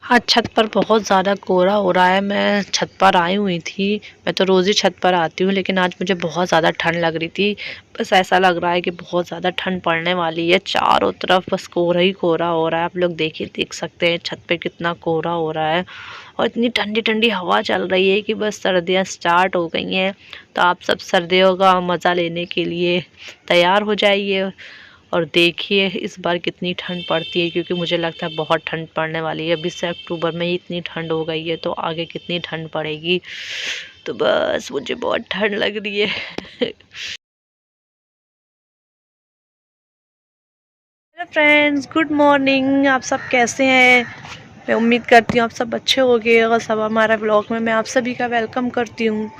आज छत पर बहुत ज़्यादा कोहरा हो रहा है। मैं छत पर आई हुई थी। मैं तो रोज़ ही छत पर आती हूँ, लेकिन आज मुझे बहुत ज़्यादा ठंड लग रही थी। बस ऐसा लग रहा है कि बहुत ज़्यादा ठंड पड़ने वाली है। चारों तरफ बस कोहरा ही कोहरा हो रहा है। आप लोग देख सकते हैं छत पे कितना कोहरा हो रहा है और इतनी ठंडी-ठंडी हवा चल रही है कि बस सर्दियाँ स्टार्ट हो गई हैं। तो आप सब सर्दियों का मज़ा लेने के लिए तैयार हो जाइए और देखिए इस बार कितनी ठंड पड़ती है, क्योंकि मुझे लगता है बहुत ठंड पड़ने वाली है। अभी से अक्टूबर में ही इतनी ठंड हो गई है, तो आगे कितनी ठंड पड़ेगी। तो बस मुझे बहुत ठंड लग रही है। Hello friends, good morning. आप सब कैसे हैं? मैं उम्मीद करती हूँ आप सब अच्छे होंगे और सब हमारा ब्लॉग में मैं आप सभी का वेलकम करती हूँ।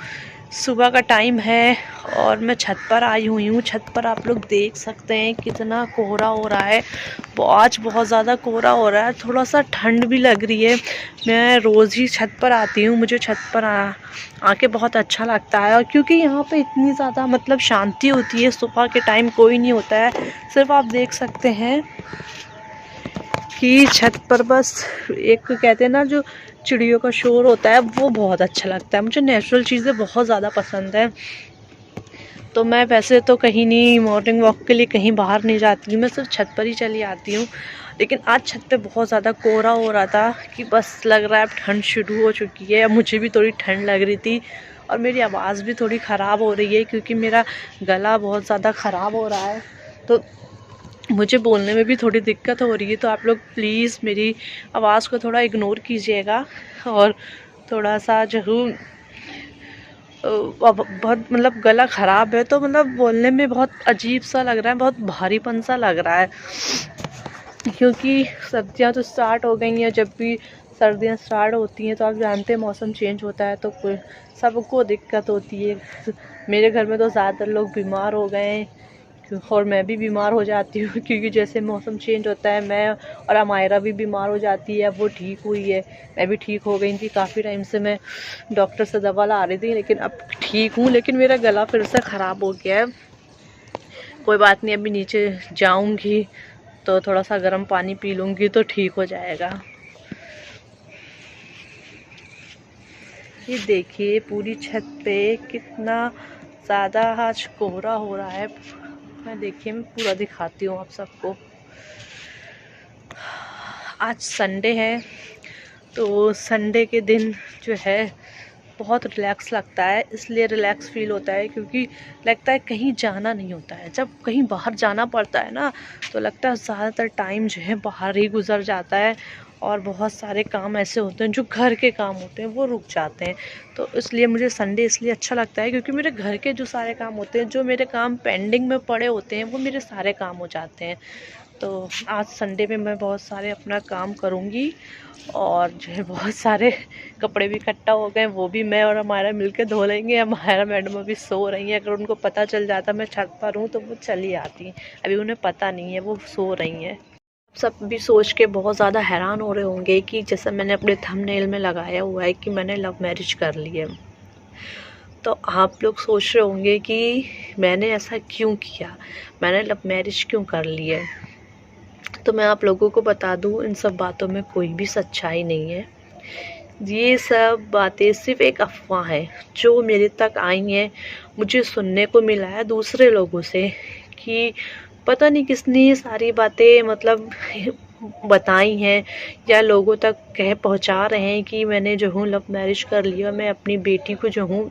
सुबह का टाइम है और मैं छत पर आई हुई हूँ। छत पर आप लोग देख सकते हैं कितना कोहरा हो रहा है। आज बहुत ज़्यादा कोहरा हो रहा है, थोड़ा सा ठंड भी लग रही है। मैं रोज़ ही छत पर आती हूँ, मुझे छत पर आके बहुत अच्छा लगता है। और क्योंकि यहाँ पे इतनी ज़्यादा मतलब शांति होती है, सुबह के टाइम कोई नहीं होता है। सिर्फ आप देख सकते हैं कि छत पर बस एक कहते हैं ना, जो चिड़ियों का शोर होता है वो बहुत अच्छा लगता है। मुझे नेचुरल चीज़ें बहुत ज़्यादा पसंद है। तो मैं वैसे तो कहीं नहीं मॉर्निंग वॉक के लिए कहीं बाहर नहीं जाती हूँ, मैं सिर्फ छत पर ही चली आती हूँ। लेकिन आज छत पे बहुत ज़्यादा कोहरा हो रहा था कि बस लग रहा है अब ठंड शुरू हो चुकी है। अब मुझे भी थोड़ी ठंड लग रही थी और मेरी आवाज़ भी थोड़ी ख़राब हो रही है, क्योंकि मेरा गला बहुत ज़्यादा ख़राब हो रहा है। तो मुझे बोलने में भी थोड़ी दिक्कत हो रही है। तो आप लोग प्लीज़ मेरी आवाज़ को थोड़ा इग्नोर कीजिएगा और थोड़ा सा ज़रूर बहुत मतलब गला ख़राब है, तो मतलब बोलने में बहुत अजीब सा लग रहा है, बहुत भारीपन सा लग रहा है। क्योंकि सर्दियाँ तो स्टार्ट हो गई हैं। जब भी सर्दियाँ स्टार्ट होती हैं तो आप जानते हैं मौसम चेंज होता है तो सबको दिक्कत होती है। मेरे घर में तो ज़्यादातर लोग बीमार हो गए हैं और मैं भी बीमार हो जाती हूँ, क्योंकि जैसे मौसम चेंज होता है मैं और अमायरा भी बीमार हो जाती है। अब वो ठीक हुई है, मैं भी ठीक हो गई थी। काफ़ी टाइम से मैं डॉक्टर से दवा ला रही थी, लेकिन अब ठीक हूँ। लेकिन मेरा गला फिर से ख़राब हो गया है। कोई बात नहीं, अभी नीचे जाऊँगी तो थोड़ा सा गर्म पानी पी लूँगी तो ठीक हो जाएगा। ये देखिए पूरी छत पे कितना ज़्यादा आज कोहरा हो रहा है। मैं पूरा दिखाती हूँ आप सबको। आज संडे है, तो संडे के दिन जो है बहुत रिलैक्स लगता है। इसलिए रिलैक्स फील होता है क्योंकि लगता है कहीं जाना नहीं होता है। जब कहीं बाहर जाना पड़ता है ना, तो लगता है ज़्यादातर टाइम जो है बाहर ही गुजर जाता है और बहुत सारे काम ऐसे होते हैं जो घर के काम होते हैं वो रुक जाते हैं। तो इसलिए मुझे संडे इसलिए अच्छा लगता है क्योंकि मेरे घर के जो सारे काम होते हैं, जो मेरे काम पेंडिंग में पड़े होते हैं, वो मेरे सारे काम हो जाते हैं। तो आज संडे में मैं बहुत सारे अपना काम करूँगी और जो है बहुत सारे कपड़े भी इकट्ठा हो गए, वो भी मैं और हमारा मिलके धो लेंगे। हमारा मैडम अभी सो रही हैं। अगर उनको पता चल जाता मैं छत पर हूँ तो वो चली आती। अभी उन्हें पता नहीं है, वो सो रही हैं। सब भी सोच के बहुत ज़्यादा हैरान हो रहे होंगे कि जैसे मैंने अपने थंबनेल में लगाया हुआ है कि मैंने लव मैरिज कर ली है। तो आप लोग सोच रहे होंगे कि मैंने ऐसा क्यों किया, मैंने लव मैरिज क्यों कर ली है। तो मैं आप लोगों को बता दूं, इन सब बातों में कोई भी सच्चाई नहीं है। ये सब बातें सिर्फ एक अफवाह है जो मेरे तक आई हैं। मुझे सुनने को मिला है दूसरे लोगों से कि पता नहीं किसने ये सारी बातें मतलब बताई हैं या लोगों तक कह पहुंचा रहे हैं कि मैंने जो हूँ लव मैरिज कर लिया। मैं अपनी बेटी को जो हूँ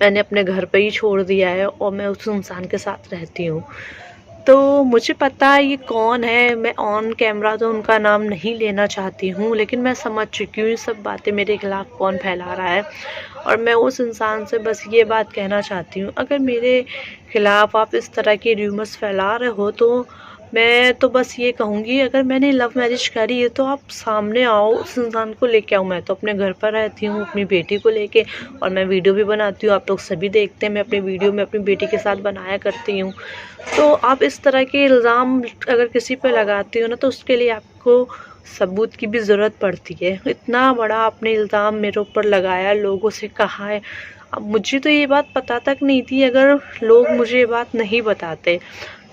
मैंने अपने घर पे ही छोड़ दिया है और मैं उस इंसान के साथ रहती हूँ। तो मुझे पता है ये कौन है। मैं ऑन कैमरा तो उनका नाम नहीं लेना चाहती हूँ, लेकिन मैं समझ चुकी हूँ ये सब बातें मेरे खिलाफ़ कौन फैला रहा है। और मैं उस इंसान से बस ये बात कहना चाहती हूँ, अगर मेरे खिलाफ़ आप इस तरह के र्यूमर्स फैला रहे हो तो मैं तो बस ये कहूँगी, अगर मैंने लव मैरिज करी है तो आप सामने आओ, उस इंसान को लेके आओ। मैं तो अपने घर पर रहती हूँ अपनी बेटी को लेके, और मैं वीडियो भी बनाती हूँ। आप लोग सभी देखते हैं मैं अपनी वीडियो में अपनी बेटी के साथ बनाया करती हूँ। तो आप इस तरह के इल्ज़ाम अगर किसी पे लगाती हो ना, तो उसके लिए आपको सबूत की भी ज़रूरत पड़ती है। इतना बड़ा आपने इल्ज़ाम मेरे ऊपर लगाया, लोगों से कहा है। अब मुझे तो ये बात पता तक नहीं थी, अगर लोग मुझे ये बात नहीं बताते।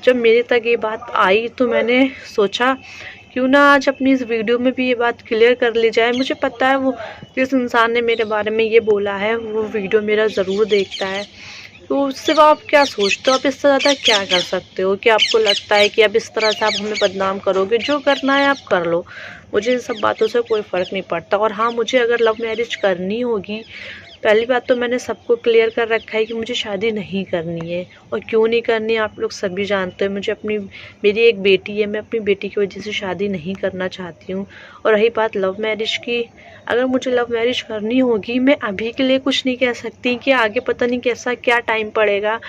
जब मेरे तक ये बात आई तो मैंने सोचा क्यों ना आज अपनी इस वीडियो में भी ये बात क्लियर कर ली जाए। मुझे पता है वो जिस इंसान ने मेरे बारे में ये बोला है वो वीडियो मेरा ज़रूर देखता है, तो उससे वो आप क्या सोचते हो, आप इससे ज़्यादा क्या कर सकते हो कि आपको लगता है कि अब इस तरह से आप हमें बदनाम करोगे। जो करना है आप कर लो, मुझे इन सब बातों से कोई फ़र्क नहीं पड़ता। और हाँ, मुझे अगर लव मैरिज करनी होगी, पहली बात तो मैंने सबको क्लियर कर रखा है कि मुझे शादी नहीं करनी है। और क्यों नहीं करनी है आप लोग सभी जानते हो। मेरी एक बेटी है, मैं अपनी बेटी की वजह से शादी नहीं करना चाहती हूँ। और रही बात लव मैरिज की, अगर मुझे लव मैरिज करनी होगी, मैं अभी के लिए कुछ नहीं कह सकती कि आगे पता नहीं कैसा क्या टाइम पड़ेगा,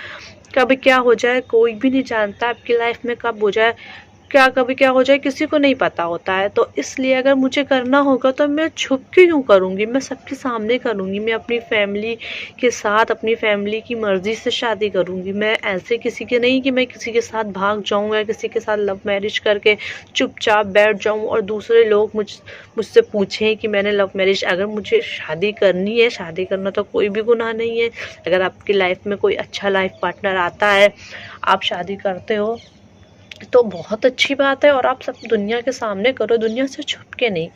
कब क्या हो जाए, कोई भी नहीं जानता आपकी लाइफ में कब हो जाए, क्या कभी क्या हो जाए किसी को नहीं पता होता है। तो इसलिए अगर मुझे करना होगा तो मैं छुप के क्यों करूँगी, मैं सबके सामने करूँगी। मैं अपनी फैमिली के साथ, अपनी फैमिली की मर्ज़ी से शादी करूँगी। मैं ऐसे किसी के नहीं कि मैं किसी के साथ भाग जाऊँ या किसी के साथ लव मैरिज करके चुपचाप बैठ जाऊँ और दूसरे लोग मुझसे पूछें कि मैंने लव मैरिज। अगर मुझे शादी करनी है, शादी करना तो कोई भी गुनाह नहीं है। अगर आपकी लाइफ में कोई अच्छा लाइफ पार्टनर आता है, आप शादी करते हो तो बहुत अच्छी बात है। और आप सब दुनिया के सामने करो, दुनिया से छुप के नहीं।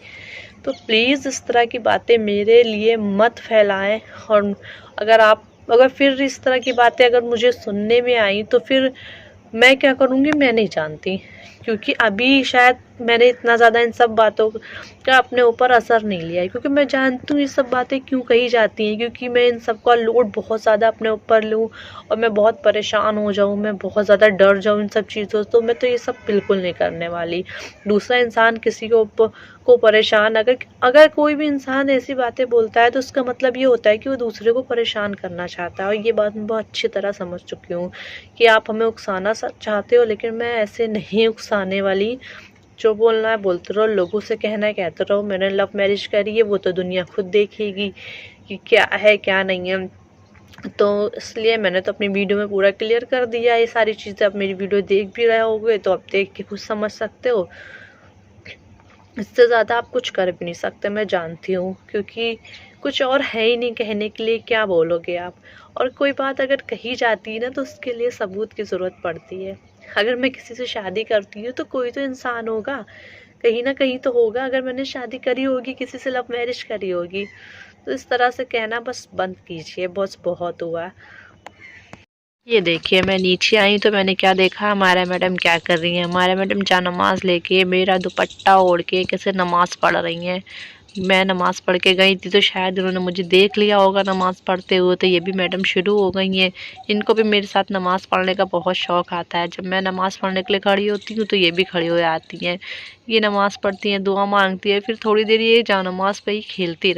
तो प्लीज़ इस तरह की बातें मेरे लिए मत फैलाएं। और अगर फिर इस तरह की बातें अगर मुझे सुनने में आई तो फिर मैं क्या करूँगी मैं नहीं जानती। क्योंकि अभी शायद मैंने इतना ज़्यादा इन सब बातों का अपने ऊपर असर नहीं लिया है, क्योंकि मैं जानती हूँ ये सब बातें क्यों कही जाती हैं। क्योंकि मैं इन सब का लोड बहुत ज़्यादा अपने ऊपर लूँ और मैं बहुत परेशान हो जाऊँ, मैं बहुत ज़्यादा डर जाऊँ इन सब चीज़ों से। तो मैं तो ये सब बिल्कुल नहीं करने वाली। दूसरा इंसान किसी को परेशान, अगर कोई भी इंसान ऐसी बातें बोलता है तो उसका मतलब ये होता है कि वो दूसरे को परेशान करना चाहता है। और ये बात मैं बहुत अच्छी तरह समझ चुकी हूँ कि आप हमें उकसाना चाहते हो, लेकिन मैं ऐसे नहीं उकसाने वाली। जो बोलना है बोलते रहो, लोगों से कहना है कहते रहो। मैंने लव मैरिज करी है, वो तो दुनिया खुद देखेगी कि क्या है क्या नहीं है। तो इसलिए मैंने तो अपनी वीडियो में पूरा क्लियर कर दिया ये सारी चीज़ें। आप मेरी वीडियो देख भी रहे होगे तो आप देख के खुद समझ सकते हो। इससे ज़्यादा आप कुछ कर भी नहीं सकते, मैं जानती हूँ। क्योंकि कुछ और है ही नहीं कहने के लिए, क्या बोलोगे आप। और कोई बात अगर कही जाती है ना तो उसके लिए सबूत की ज़रूरत पड़ती है। अगर मैं किसी से शादी करती हूँ तो कोई तो इंसान होगा, कहीं ना कहीं तो होगा। अगर मैंने शादी करी होगी, किसी से लव मैरिज करी होगी, तो इस तरह से कहना बस बंद कीजिए, बस बहुत हुआ। ये देखिए मैं नीचे आई तो मैंने क्या देखा, हमारा मैडम क्या कर रही हैं। हमारा मैडम जा नमाज लेके मेरा दुपट्टा ओढ़ के कैसे नमाज पढ़ रही हैं। मैं नमाज पढ़ के गई थी तो शायद इन्होंने मुझे देख लिया होगा नमाज पढ़ते हुए, तो ये भी मैडम शुरू हो गई हैं। इनको भी मेरे साथ नमाज पढ़ने का बहुत शौक़ आता है। जब मैं नमाज पढ़ने के लिए खड़ी होती हूँ तो ये भी खड़ी हो जाती हैं। ये नमाज पढ़ती हैं, दुआ मांगती है, फिर थोड़ी देर ये जा नमाज पे ही खेलती